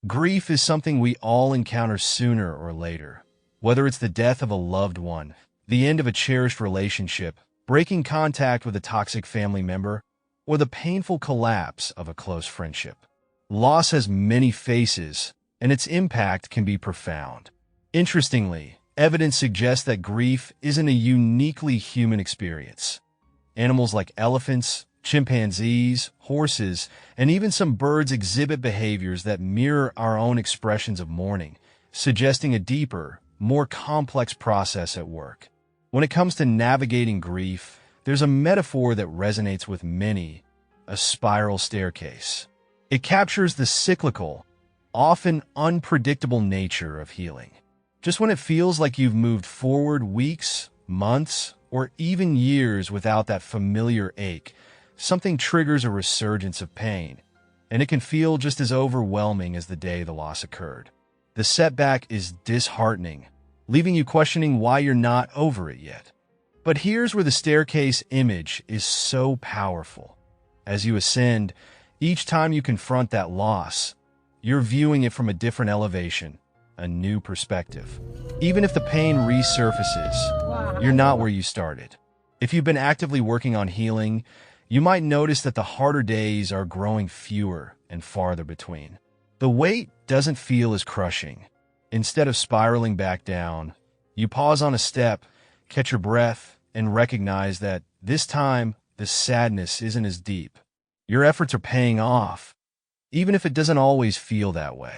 Grief is something we all encounter sooner or later. Whether it's the death of a loved one, the end of a cherished relationship, breaking contact with a toxic family member, or the painful collapse of a close friendship. Loss has many faces, and its impact can be profound. Interestingly, evidence suggests that grief isn't a uniquely human experience. Animals like elephants, chimpanzees, horses, and even some birds exhibit behaviors that mirror our own expressions of mourning, suggesting a deeper, more complex process at work. When it comes to navigating grief, there's a metaphor that resonates with many: a spiral staircase. It captures the cyclical, often unpredictable nature of healing. Just when it feels like you've moved forward weeks, months, or even years without that familiar ache, something triggers a resurgence of pain, and it can feel just as overwhelming as the day the loss occurred. The setback is disheartening, leaving you questioning why you're not over it yet. But here's where the staircase image is so powerful. As you ascend, each time you confront that loss, you're viewing it from a different elevation, a new perspective. Even if the pain resurfaces, you're not where you started. If you've been actively working on healing, you might notice that the harder days are growing fewer and farther between. The weight doesn't feel as crushing. Instead of spiraling back down, you pause on a step, catch your breath, and recognize that this time the sadness isn't as deep. Your efforts are paying off, even if it doesn't always feel that way.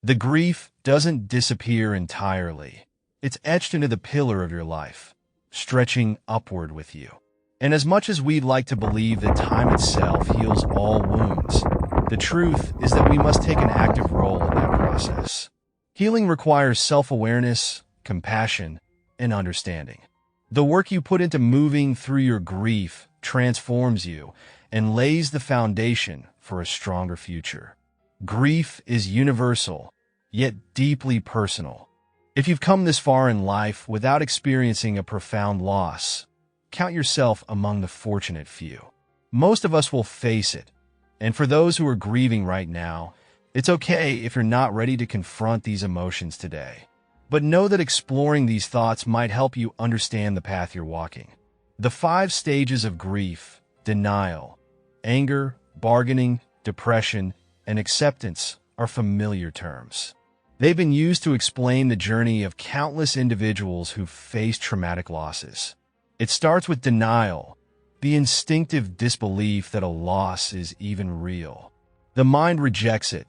The grief doesn't disappear entirely. It's etched into the pillar of your life, stretching upward with you. And as much as we'd like to believe that time itself heals all wounds, the truth is that we must take an active role in that process. Healing requires self-awareness, compassion, and understanding. The work you put into moving through your grief transforms you and lays the foundation for a stronger future. Grief is universal, yet deeply personal. If you've come this far in life without experiencing a profound loss, count yourself among the fortunate few. Most of us will face it, and for those who are grieving right now, it's okay if you're not ready to confront these emotions today. But know that exploring these thoughts might help you understand the path you're walking. The 5 stages of grief: denial, anger, bargaining, depression, and acceptance are familiar terms. They've been used to explain the journey of countless individuals who've faced traumatic losses. It starts with denial, the instinctive disbelief that a loss is even real. The mind rejects it.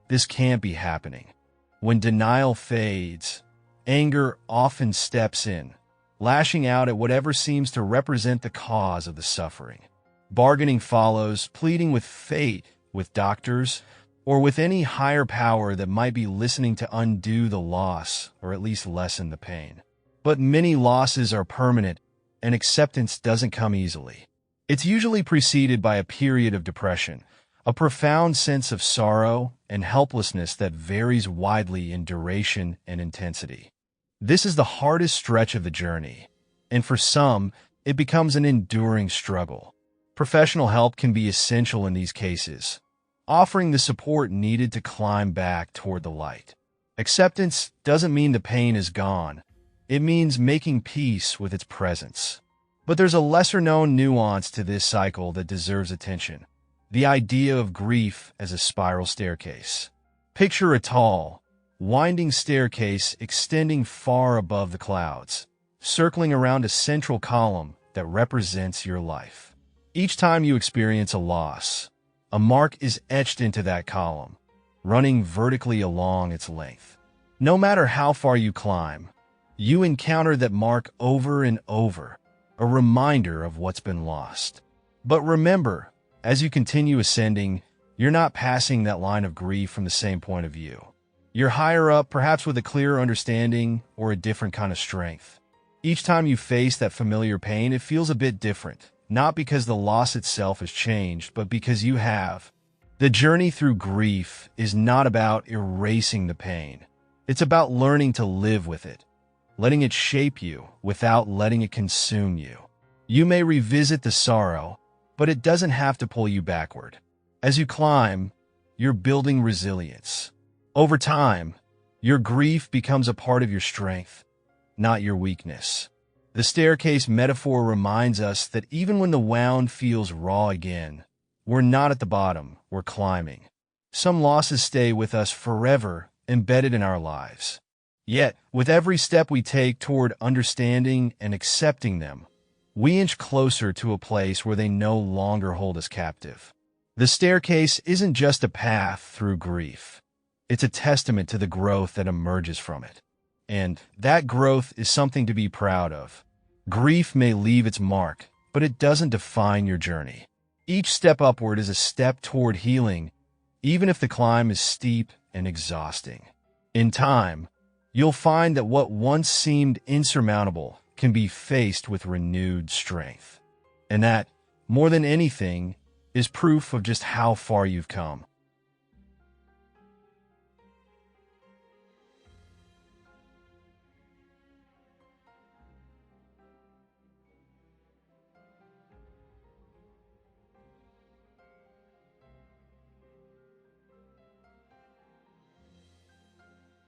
This can't be happening. When denial fades, anger often steps in, lashing out at whatever seems to represent the cause of the suffering. Bargaining follows, pleading with fate, with doctors, or with any higher power that might be listening to undo the loss or at least lessen the pain. But many losses are permanent, and acceptance doesn't come easily. It's usually preceded by a period of depression, a profound sense of sorrow and helplessness that varies widely in duration and intensity. This is the hardest stretch of the journey, and for some, it becomes an enduring struggle. Professional help can be essential in these cases, offering the support needed to climb back toward the light. Acceptance doesn't mean the pain is gone. It means making peace with its presence. But there's a lesser-known nuance to this cycle that deserves attention: the idea of grief as a spiral staircase. Picture a tall, winding staircase extending far above the clouds, circling around a central column that represents your life. Each time you experience a loss, a mark is etched into that column, running vertically along its length. No matter how far you climb, you encounter that mark over and over, a reminder of what's been lost. But remember, as you continue ascending, you're not passing that line of grief from the same point of view. You're higher up, perhaps with a clearer understanding or a different kind of strength. Each time you face that familiar pain, it feels a bit different, not because the loss itself has changed, but because you have. The journey through grief is not about erasing the pain. It's about learning to live with it, letting it shape you without letting it consume you. You may revisit the sorrow, but it doesn't have to pull you backward. As you climb, you're building resilience. Over time, your grief becomes a part of your strength, not your weakness. The staircase metaphor reminds us that even when the wound feels raw again, we're not at the bottom, we're climbing. Some losses stay with us forever, embedded in our lives. Yet, with every step we take toward understanding and accepting them, we inch closer to a place where they no longer hold us captive. The staircase isn't just a path through grief. It's a testament to the growth that emerges from it. And that growth is something to be proud of. Grief may leave its mark, but it doesn't define your journey. Each step upward is a step toward healing, even if the climb is steep and exhausting. In time, you'll find that what once seemed insurmountable can be faced with renewed strength. And that, more than anything, is proof of just how far you've come.